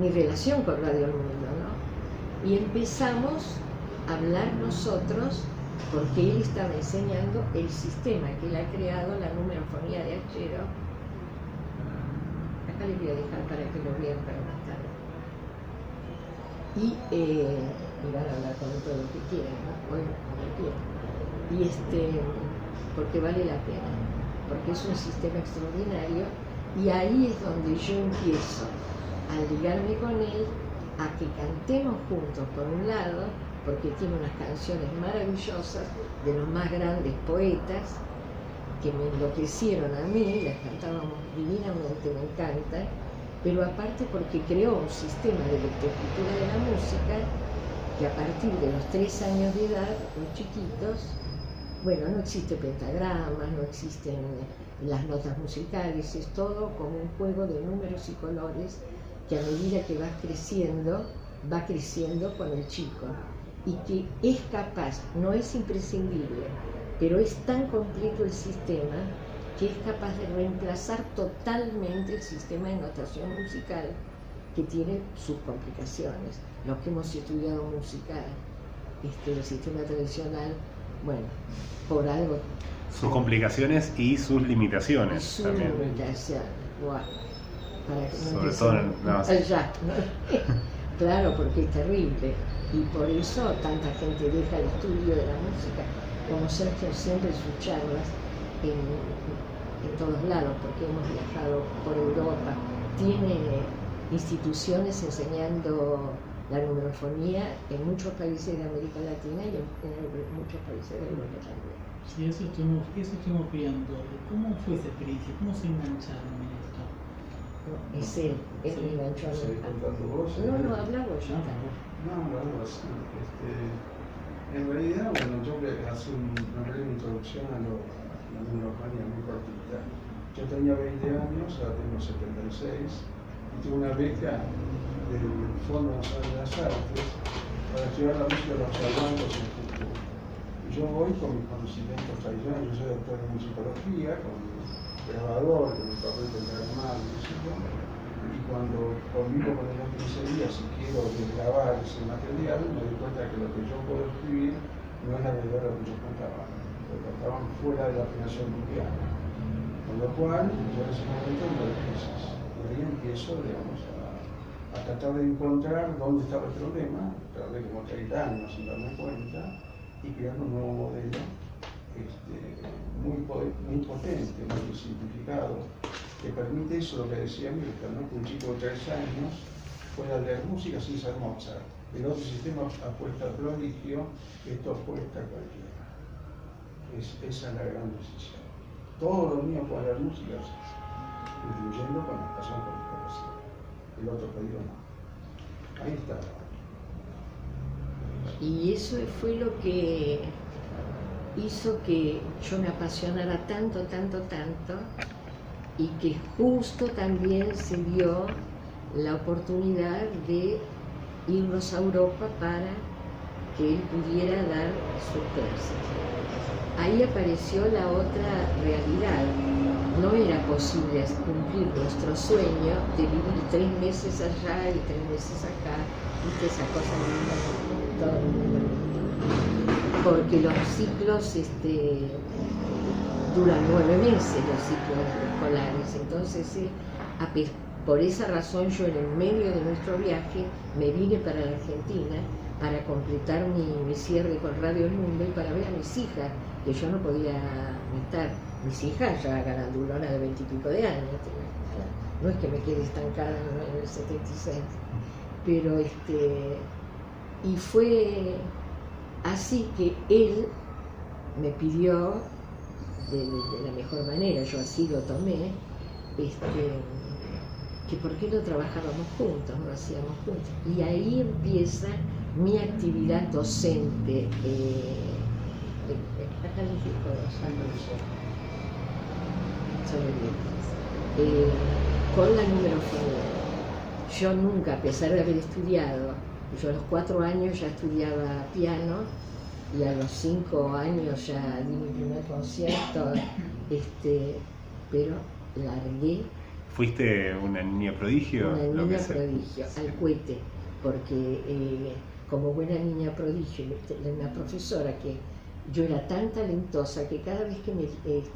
mi relación con Radio El Mundo, ¿no? Y empezamos a hablar nosotros, porque él estaba enseñando el sistema que él ha creado, la numerofonía de Achero. Acá les voy a dejar para que lo vean para más tarde. Y van a hablar con todo lo que quieran, ¿no? Bueno, como quieran. Porque vale la pena, porque es un sistema extraordinario, y ahí es donde yo empiezo a ligarme con él, a que cantemos juntos por un lado, porque tiene unas canciones maravillosas de los más grandes poetas que me enloquecieron a mí, las cantábamos divinamente, me encanta, pero aparte porque creó un sistema de lectoescritura de la música que a partir de los 3 años de edad, los chiquitos, bueno, no existe pentagramas, no existen las notas musicales, es todo como un juego de números y colores que a medida que va creciendo con el chico, y que es capaz, no es imprescindible, pero es tan completo el sistema que es capaz de reemplazar totalmente el sistema de notación musical, que tiene sus complicaciones. Los que hemos estudiado música, el sistema tradicional, bueno, por algo. Sus complicaciones y sus limitaciones también. Wow. Para que no sobre todo en claro, porque es terrible, y por eso tanta gente deja el estudio de la música, como Sergio siempre sus charlas en todos lados, porque hemos viajado por Europa, tiene instituciones enseñando la numerofonía en muchos países de América Latina y en muchos países de Europa también. Sí, eso estuvimos viendo. ¿Cómo fue esa experiencia? ¿Cómo se engancharon en esto? Es él me enganchó. No, habla vos. No, así. En realidad, bueno, yo voy a hacer una breve introducción a la numerofonía muy cortita. Yo tenía 20 años, ahora tengo 76, y tuve una beca del Fondo Nacional de las Artes para estudiar la música de los salvados en Cusco. Yo voy con mis conocimientos tradicionales, yo soy doctor en musicología, con grabador, con el papel pentagramal, y cuando convivo con el pincería, si quiero desgrabar ese material, me doy cuenta que lo que yo puedo escribir no es la verdad de lo que ellos cantaban, porque cantaban fuera de la afinación mundial. Con lo cual, yo en ese momento me doy crisis. Y ahí empiezo, digamos, a tratar de encontrar dónde estaba el problema, tardé como 30 años sin darme cuenta, y crear un nuevo modelo muy potente, muy simplificado, que permite eso, lo que decía Milton, ¿no? Que un chico de 3 años pueda leer música sin ser Mozart. El otro sistema apuesta al prodigio, esto apuesta a cualquiera. Esa es la gran decisión. Todos los niños pueden leer música, incluyendo con las personas con discapacidad. El otro pedido no. Ahí está. Y eso fue lo que hizo que yo me apasionara tanto, y que justo también se dio la oportunidad de irnos a Europa para que él pudiera dar sus clases. Ahí apareció la otra realidad. No era posible cumplir nuestro sueño de vivir 3 meses allá y 3 meses acá, ¿viste? Esa cosa linda, todo el mundo. Porque los ciclos duran 9 meses, los ciclos escolares. Entonces, por esa razón yo en el medio de nuestro viaje me vine para la Argentina para completar mi cierre con Radio El Mundo y para ver a mis hijas, que yo no podía estar. Mis hijas ya grandulonas de 20 y pico de años, no es que me quede estancada en el 76, pero y fue así que él me pidió de la mejor manera, yo así lo tomé, que por qué no trabajábamos juntos, no hacíamos juntos. Y ahí empieza mi actividad docente. Con la numerofonía. Yo nunca, a pesar de haber estudiado, yo a los 4 años ya estudiaba piano y a los 5 años ya di mi primer concierto, pero largué. ¿Fuiste una niña prodigio? Una niña prodigio, al cohete, porque como buena niña prodigio, una profesora que yo era tan talentosa que cada vez que me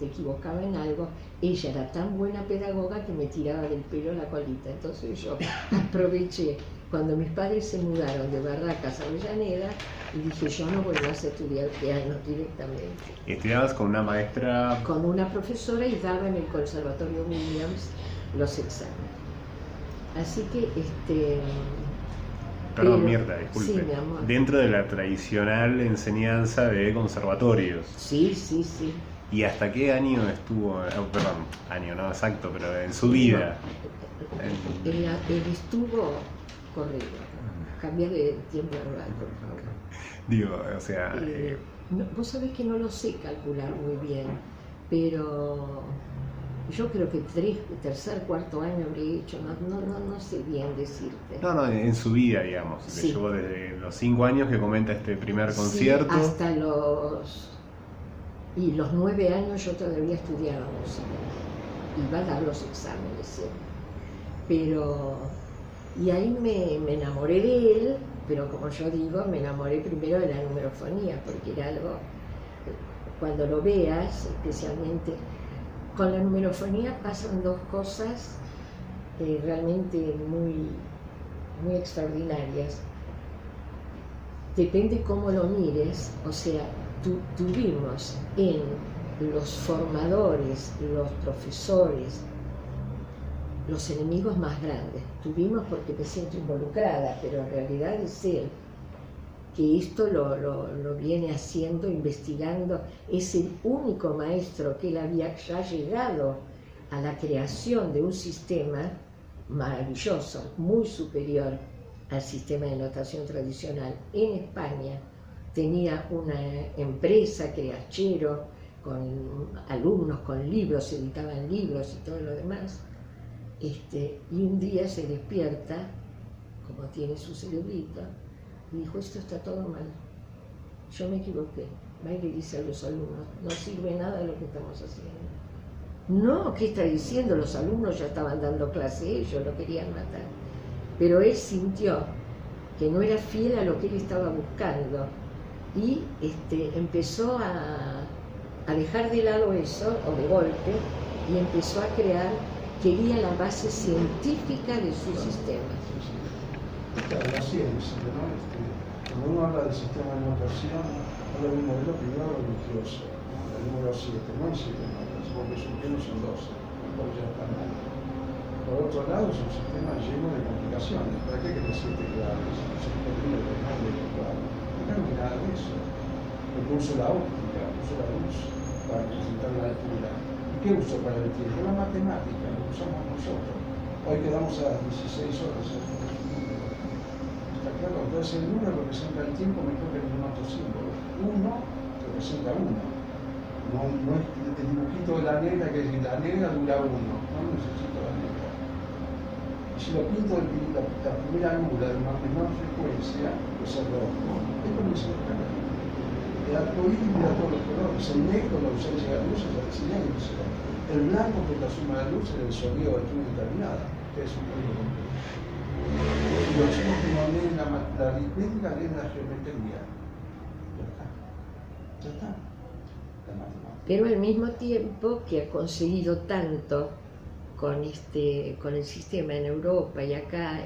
equivocaba en algo, ella era tan buena pedagoga que me tiraba del pelo la colita. Entonces yo aproveché cuando mis padres se mudaron de Barracas a Avellaneda y dije, yo no voy más a estudiar piano directamente. ¿Estudiabas con una maestra? Con una profesora y daba en el Conservatorio Williams los exámenes. Así que Perdón, Mirta, disculpe. Sí, mi amor. Dentro de la tradicional enseñanza de conservatorios. Sí. ¿Y hasta qué año estuvo? Perdón, año no exacto, pero en su vida. Él estuvo corrido. Cambiar de tiempo rural, por favor. Digo, o sea... vos sabés que no lo sé calcular muy bien, pero yo creo que 3er, 4 año habré hecho, no sé bien decirte. No, en su vida, digamos. Sí. Le llevó desde los 5 años que comenta este primer concierto. Sí, hasta los 9 años yo todavía estudiaba música. Iba a dar los exámenes siempre. Pero, y ahí me enamoré de él, pero como yo digo, me enamoré primero de la numerofonía, porque era algo, cuando lo veas, especialmente con la numerofonía pasan 2 cosas realmente muy extraordinarias. Depende cómo lo mires, o sea, tuvimos en los formadores, los profesores, los enemigos más grandes. Tuvimos porque me siento involucrada, pero en realidad es él, que esto lo viene haciendo, investigando. Es el único maestro que él había ya llegado a la creación de un sistema maravilloso, muy superior al sistema de notación tradicional. En España tenía una empresa, Creachero, con alumnos, con libros, editaban libros y todo lo demás. Y un día se despierta, como tiene su cerebrito, y dijo, esto está todo mal, yo me equivoqué. Va y le dice a los alumnos, no sirve nada lo que estamos haciendo. No, ¿qué está diciendo? Los alumnos ya estaban dando clase, ellos lo querían matar. Pero él sintió que no era fiel a lo que él estaba buscando y empezó a dejar de lado eso, o de golpe, y empezó a crear, quería la base científica de su sistema. La ciencia, ¿no? Cuando uno habla del sistema de notación, habla de un modelo privado religioso, ¿no? La el número 7, no hay 7 notas, porque supremos son 12, mejor ya está mal. Por otro lado, es un sistema lleno de complicaciones. ¿Para qué querés 7 claves? Se podría dejar de tocar. No hay nada de eso. El uso la óptica, uso la luz para presentar la altura. ¿Y qué uso para el tiempo? La matemática, lo usamos nosotros. Hoy quedamos a las 16 horas. Está claro, entonces el 1 representa el tiempo mejor que ningún otro símbolo. 1 representa 1. No es el dibujito de la negra que dice la negra dura 1. No necesito la negra. Y si lo pinto la primera nula de una menor frecuencia, pues es rojo. Es como dice el canal. El arcoíris mira todos los colores. El negro, la ausencia de la luz, es el silencio. El blanco, que es la suma de luz, es el sonido de luz determinada. Que es un ruido completo. Y los chicos que no leen la aritmética, leen la geometría. Ya está. Ya está. Pero al mismo tiempo que ha conseguido tanto con el sistema en Europa y acá,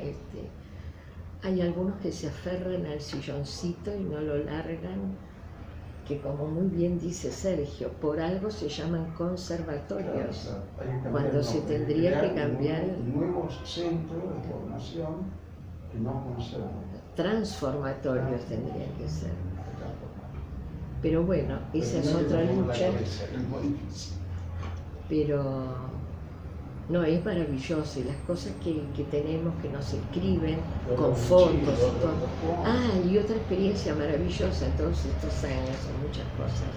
hay algunos que se aferran al silloncito y no lo largan, que como muy bien dice Sergio, por algo se llaman conservatorios, cuando se tendría que cambiar nuevos centros de formación que no conservan. Transformatorios tendrían que ser. Pero bueno, esa es otra lucha. Pero no, es maravilloso, y las cosas que tenemos, que nos escriben con fotos y todo. Ah, y otra experiencia maravillosa en todos estos años, son muchas cosas.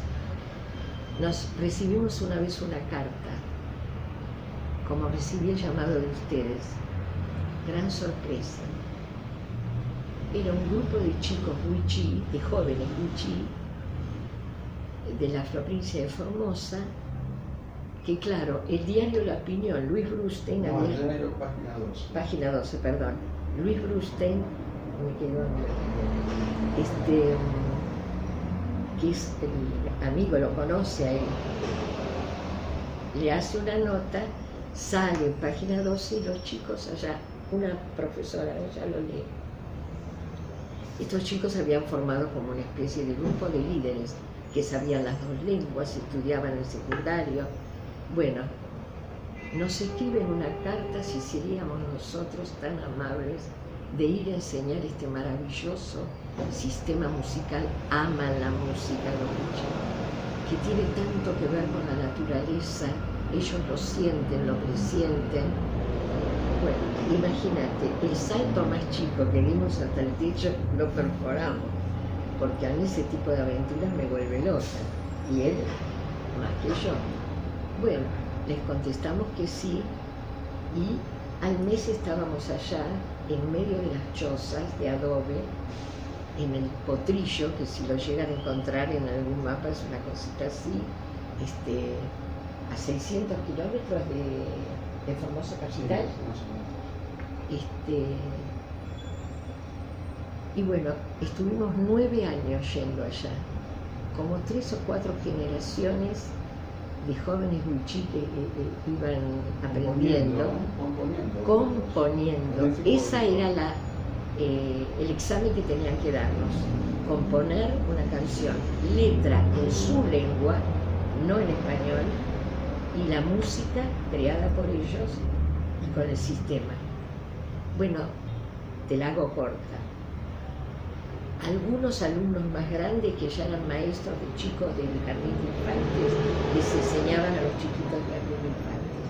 Recibimos una vez una carta, como recibí el llamado de ustedes. Gran sorpresa. Era un grupo de chicos wichí, de jóvenes wichí, de la provincia de Formosa, que claro, el diario La Opinión, Luis Brustein, página 12, perdón, Luis Brustein, me quedó que es el amigo, lo conoce a él, le hace una nota, sale en página 12 y los chicos allá, una profesora allá lo lee. Estos chicos habían formado como una especie de grupo de líderes que sabían las dos lenguas, estudiaban el secundario. Bueno, nos escriben una carta si seríamos nosotros tan amables de ir a enseñar este maravilloso sistema musical. Aman la música, los chicos, que tiene tanto que ver con la naturaleza, ellos lo sienten, lo presienten. Bueno, imagínate, el salto más chico que dimos hasta el techo lo perforamos, porque a mí ese tipo de aventuras me vuelve loca, y él más que yo. Bueno, les contestamos que sí, y al mes estábamos allá, en medio de las chozas de adobe, en el Potrillo, que si lo llegan a encontrar en algún mapa es una cosita así, a 600 kilómetros de Formosa capital. Y bueno, estuvimos 9 años yendo allá, como 3 o 4 generaciones de jóvenes wichí que iban aprendiendo, componiendo. Esa era el examen que tenían que darnos, componer una canción, letra en su lengua, no en español, y la música creada por ellos y con el sistema. Bueno, te la hago corta. Algunos alumnos más grandes que ya eran maestros de chicos del jardín de infantes, les enseñaban a los chiquitos del jardín de infantes.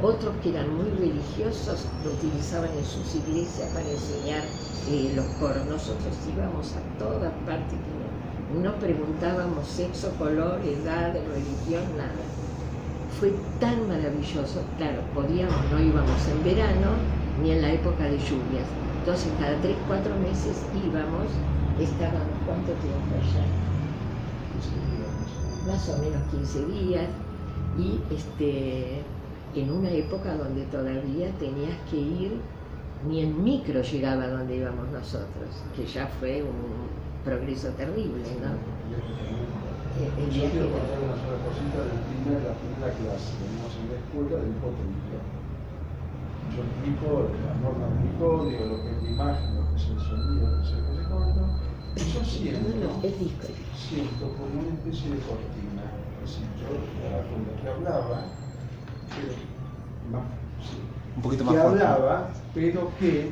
Otros que eran muy religiosos lo utilizaban en sus iglesias para enseñar los coros. Nosotros íbamos a todas partes, no preguntábamos sexo, color, edad, religión, nada. Fue tan maravilloso. Claro, no íbamos en verano ni en la época de lluvias. Entonces cada 3-4 meses íbamos. Estábamos, ¿cuánto tiempo allá? Más o menos 15 días, y en una época donde todavía tenías que ir, ni en micro llegaba donde íbamos nosotros, que ya fue un progreso terrible, ¿no? Yo quiero contar una sola cosita de la primera clase, venimos en la escuela del Potrillo. Yo explico la norma del código, lo que es la imagen, lo que es el sonido, lo que es el recorto. Y yo siento como una especie de cortina decir, yo con lo que hablaba, un poquito más que fuerte. hablaba, pero que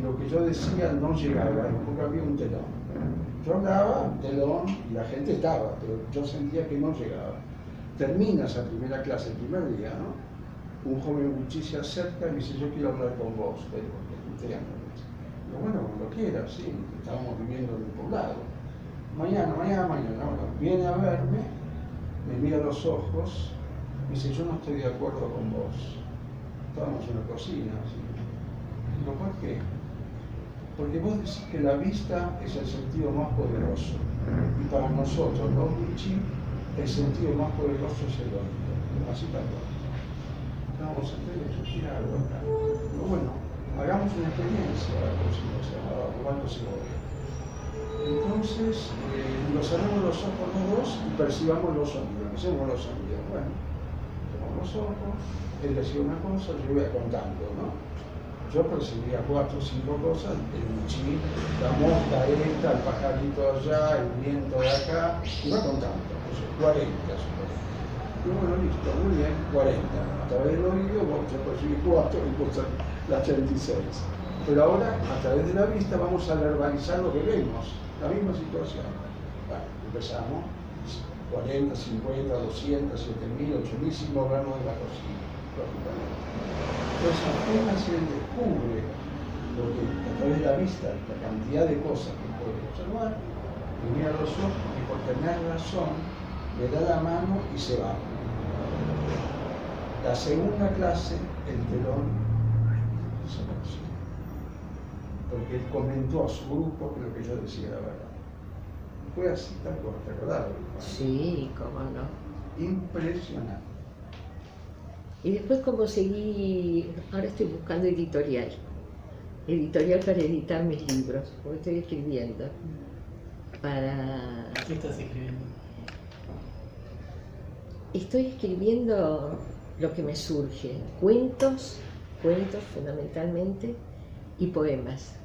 lo que yo decía no llegaba, porque había un telón. Yo hablaba, telón, y la gente estaba, pero yo sentía que no llegaba. Termina esa primera clase, el primer día, ¿no? Un joven buchí se acerca y me dice, yo quiero hablar con vos, pero digo, bueno, cuando quieras, sí, estábamos viviendo en el poblado. Mañana, bueno, viene a verme, me mira a los ojos, me dice, yo no estoy de acuerdo con vos. Estábamos en la cocina, así. Digo, ¿por qué? Porque vos decís que la vista es el sentido más poderoso. Y para nosotros, los buchí, el sentido más poderoso es el oído. Así tal cual. Estábamos en tele, algo acá. Pero bueno, hagamos una experiencia la próxima semana, cuando se lo vea. Entonces, nos cerramos los ojos los dos y percibamos los sonidos. Hacemos los sonidos. Bueno, cerramos los ojos, él decía una cosa, yo iba contando, ¿no? Yo percibía 4 o 5 cosas, el buchí, la mosca esta, el pajarito allá, el viento de acá, iba contando, no sé, 40 supongo. Y bueno, listo, muy bien, 40. A través del oído, bueno, yo percibí 4 y puse las 36. Pero ahora, a través de la vista, vamos a verbalizar lo que vemos, la misma situación. Bueno, empezamos, 40, 50, 200, 7.000, 8.000, sin movernos de la cocina, lógicamente. Entonces, apenas él descubre lo que, a través de la vista, la cantidad de cosas que puede observar, le mira los ojos y por tener razón, le da la mano y se va. La segunda clase, el telón desapareció. Porque él comentó a su grupo que lo que yo decía era verdad. Fue así, tal cual, ¿te acordás? Sí, cómo no. Impresionante. Y después como seguí, ahora estoy buscando editorial para editar mis libros, porque estoy escribiendo para... ¿Qué estás escribiendo? Estoy escribiendo lo que me surge, cuentos fundamentalmente, y poemas.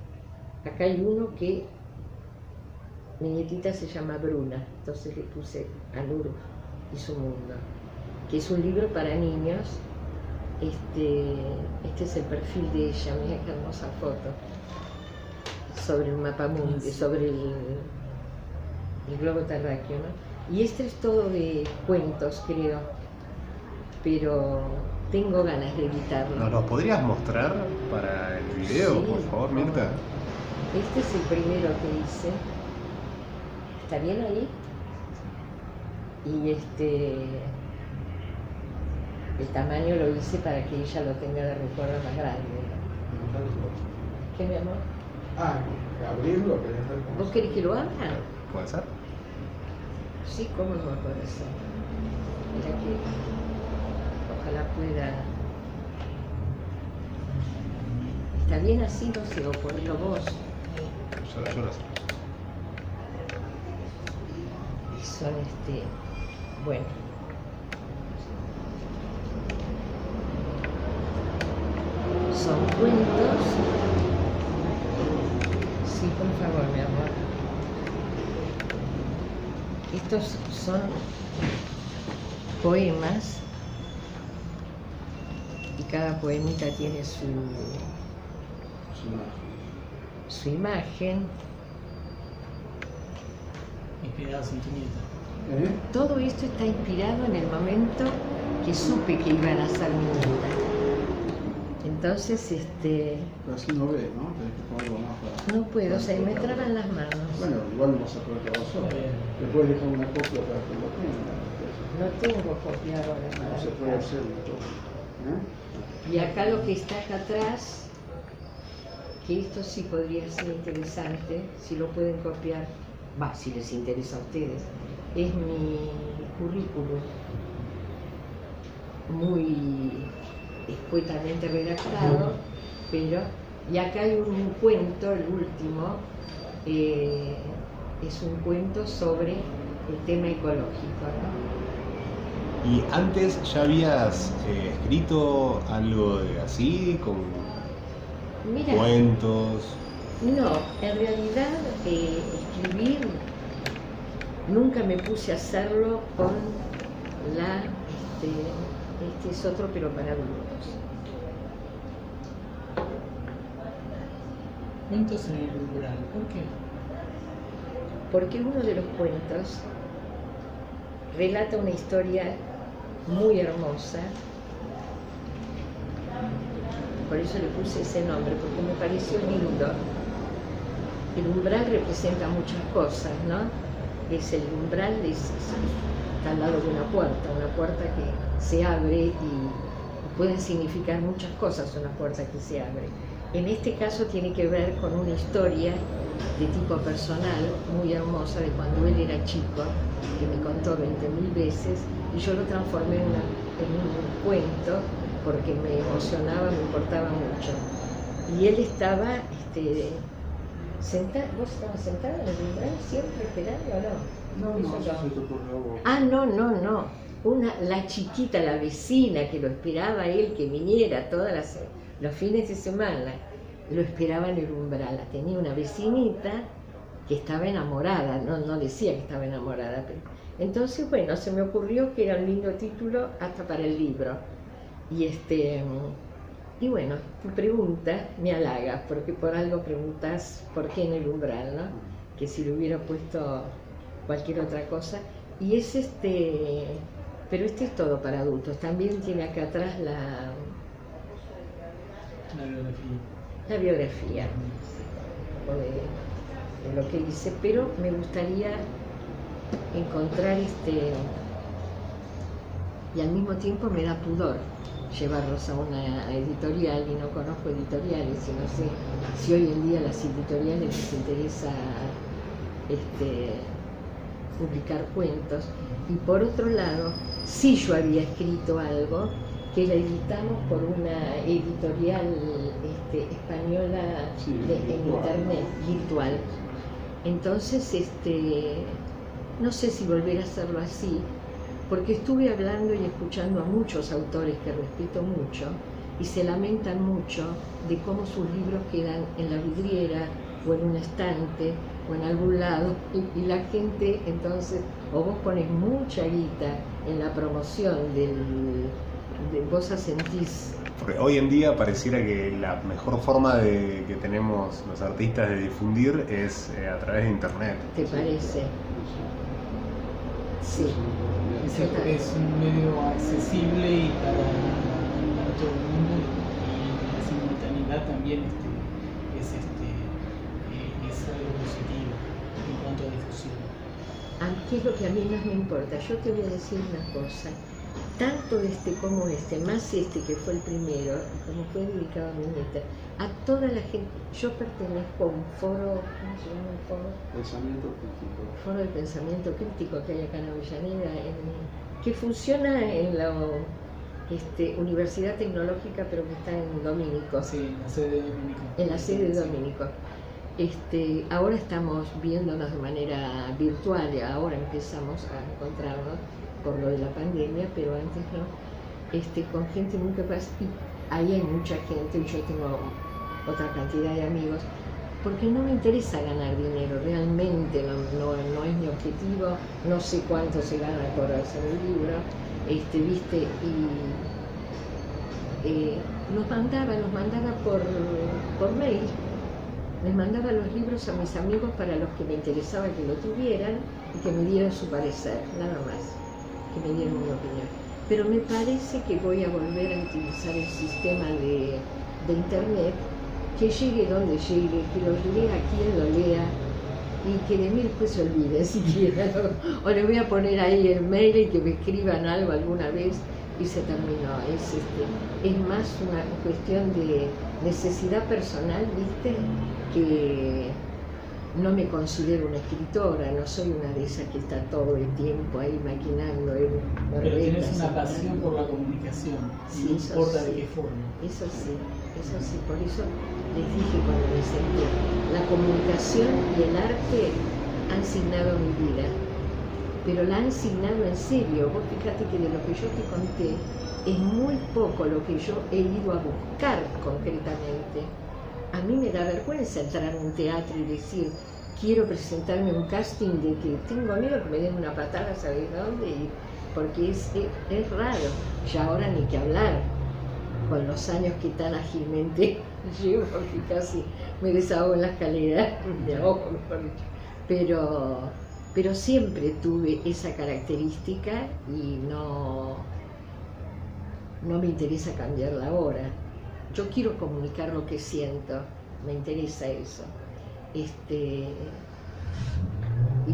Acá hay uno que mi nietita se llama Bruna, entonces le puse Anur y su mundo, que es un libro para niños. Este es el perfil de ella, mira qué hermosa foto, sobre el mapamundi, sobre el globo terráqueo, ¿no? Y este es todo de cuentos, creo, pero tengo ganas de editarlo. ¿Nos los podrías mostrar para el video, Sí, por favor, Mirta? Este es el primero que hice. ¿Está bien ahí? Y el tamaño lo hice para que ella lo tenga de recuerdo más grande. ¿Qué, mi amor? Ah, abrirlo, ¿querés ver cómo ¿Vos querés que lo abra? ¿Puede ser? Sí, ¿cómo no va a poder ser? Mira que ojalá pueda. ¿Está bien así? No sé, o ponelo vos. Yo lo sé. Y son bueno. Son cuentos. Sí, por favor, mi amor. Estos son poemas y cada poemita tiene su imagen. Inspirados en tu nieta. Todo esto está inspirado en el momento que supe que iba a nacer mi nieta. Entonces, Pero así no ves, ¿no? Tenés que ponerlo más para... no puedo, o sea, me traban las manos. Bueno, igual no vas a poder trabajar solo. Le puedes dejar una copia para que lo tenga. No tengo copia ahora para No se puede dejar. hacer una copia. Y acá lo que está acá atrás, que esto sí podría ser interesante, si lo pueden copiar, si les interesa a ustedes, es mi currículum, muy escuetamente redactado, pero, y acá hay un cuento, el último, es un cuento sobre el tema ecológico, ¿no? ¿Y antes ya habías escrito algo de así, con Mira, cuentos? no, en realidad escribir nunca me puse a hacerlo con este es otro, pero para adultos. Cuentos en el umbral, ¿por qué? Porque uno de los cuentos relata una historia muy hermosa, por eso le puse ese nombre, porque me pareció lindo. El umbral representa muchas cosas, ¿no? Es el umbral, está al lado de una puerta que se abre y pueden significar muchas cosas una puerta que se abre. En este caso tiene que ver con una historia de tipo personal muy hermosa de cuando él era chico, que me contó 20.000 veces, y yo lo transformé en un cuento porque me emocionaba, me importaba mucho. Y él estaba sentado. ¿Vos estabas sentada en el umbral siempre esperando o no? No, se te ocurrió. Ah, no. La chiquita, la vecina que lo esperaba él, que viniera todos los fines de semana, lo esperaba en el umbral. Tenía una vecinita que estaba enamorada, no decía que estaba enamorada, pero... Entonces, bueno, se me ocurrió que era un lindo título hasta para el libro. Y bueno, tu pregunta me halaga, porque por algo preguntas por qué en el umbral, ¿no? Que si le hubiera puesto cualquier otra cosa. Y es pero este es todo para adultos. También tiene acá atrás la biografía de lo que hice, pero me gustaría encontrar y al mismo tiempo me da pudor llevarlos a una editorial, y no conozco editoriales, y no sé si hoy en día las editoriales les interesa publicar cuentos. Y por otro lado, sí, yo había escrito algo que la editamos por una editorial española en internet, virtual. Entonces, no sé si volver a hacerlo así, porque estuve hablando y escuchando a muchos autores que respeto mucho y se lamentan mucho de cómo sus libros quedan en la vidriera o en un estante o en algún lado, y la gente entonces, o vos pones mucha guita en la promoción vos sentís... Porque hoy en día pareciera que la mejor forma que tenemos los artistas de difundir es a través de internet. ¿Te parece? Sí. Es un medio accesible y para todo el mundo, y la simultaneidad también es algo positivo en cuanto a difusión. ¿Qué es lo que a mí más me importa? Yo te voy a decir una cosa. Tanto como más que fue el primero, como fue dedicado a mi nieta, a toda la gente. Yo pertenezco a un foro, ¿cómo se llama el foro? Pensamiento crítico. Foro de pensamiento crítico que hay acá en Avellaneda, que funciona en la Universidad Tecnológica, pero que está en Domínico. Sí, en la sede de Domínico. En la sede de Domínico. Ahora estamos viéndonos de manera virtual, y ahora empezamos a encontrarnos por lo de la pandemia, pero antes no, con gente muy capaz, y ahí hay mucha gente, y yo tengo otra cantidad de amigos, porque no me interesa ganar dinero, realmente no es mi objetivo, no sé cuánto se gana por hacer el libro, ¿viste? Y nos mandaba por mail. Les mandaba los libros a mis amigos para los que me interesaba que lo tuvieran y que me dieran su parecer, nada más, que me dieran una opinión. Pero me parece que voy a volver a utilizar el sistema de internet, que llegue donde llegue, que lo lea quien lo lea y que de mí después se olvide siquiera. O le voy a poner ahí el mail y que me escriban algo alguna vez y se terminó. Es más una cuestión de necesidad personal, ¿viste? Que no me considero una escritora, no soy una de esas que está todo el tiempo ahí maquinando. Pero tienes una pasión por la comunicación, sí, no importa de qué forma. Eso sí, por eso les dije cuando me senté, la comunicación y el arte han signado mi vida, pero la han signado en serio. Vos fíjate que de lo que yo te conté, es muy poco lo que yo he ido a buscar concretamente. A mí me da vergüenza entrar a un teatro y decir, quiero presentarme un casting de que tengo miedo que me den una patada, ¿sabes dónde? porque es raro. Ya ahora ni que hablar, con los años que tan ágilmente llevo, que casi me desahogo en la escalera, me ahogo, mejor dicho. Pero siempre tuve esa característica y no me interesa cambiarla ahora. Yo quiero comunicar lo que siento, me interesa eso. Y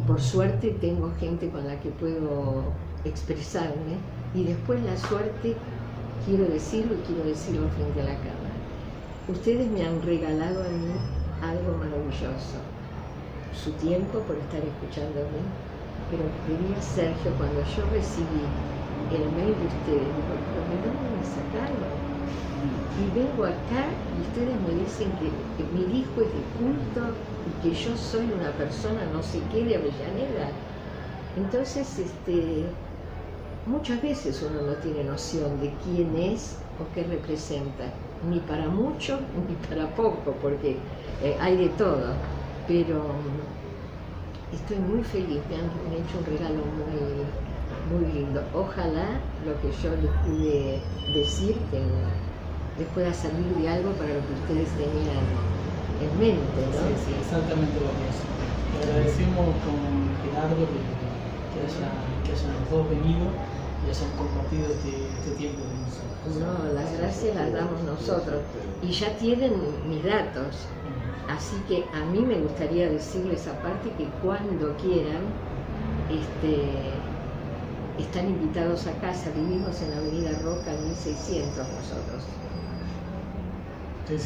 por suerte tengo gente con la que puedo expresarme, y después la suerte, quiero decirlo frente a la cámara. Ustedes me han regalado a mí algo maravilloso, su tiempo por estar escuchándome, pero quería, Sergio, cuando yo recibí el mail de ustedes, digo, pero ¿de dónde me sacaron? Y vengo acá y ustedes me dicen que mi disco es de culto y que yo soy una persona no sé qué de Avellaneda. Entonces, muchas veces uno no tiene noción de quién es o qué representa, ni para mucho ni para poco, porque hay de todo. Pero estoy muy feliz, me han hecho un regalo muy lindo. Ojalá lo que yo les pude decir les pueda servir de algo para lo que ustedes tenían en mente, ¿no? Sí, exactamente lo que es. Te agradecemos con Gerardo que hayan los dos venido y hayan compartido este tiempo con nosotros. No, las gracias las damos nosotros. Y ya tienen mis datos. Así que a mí me gustaría decirles aparte que cuando quieran, están invitados a casa. Vivimos en Avenida Roca 1600 nosotros. Sí.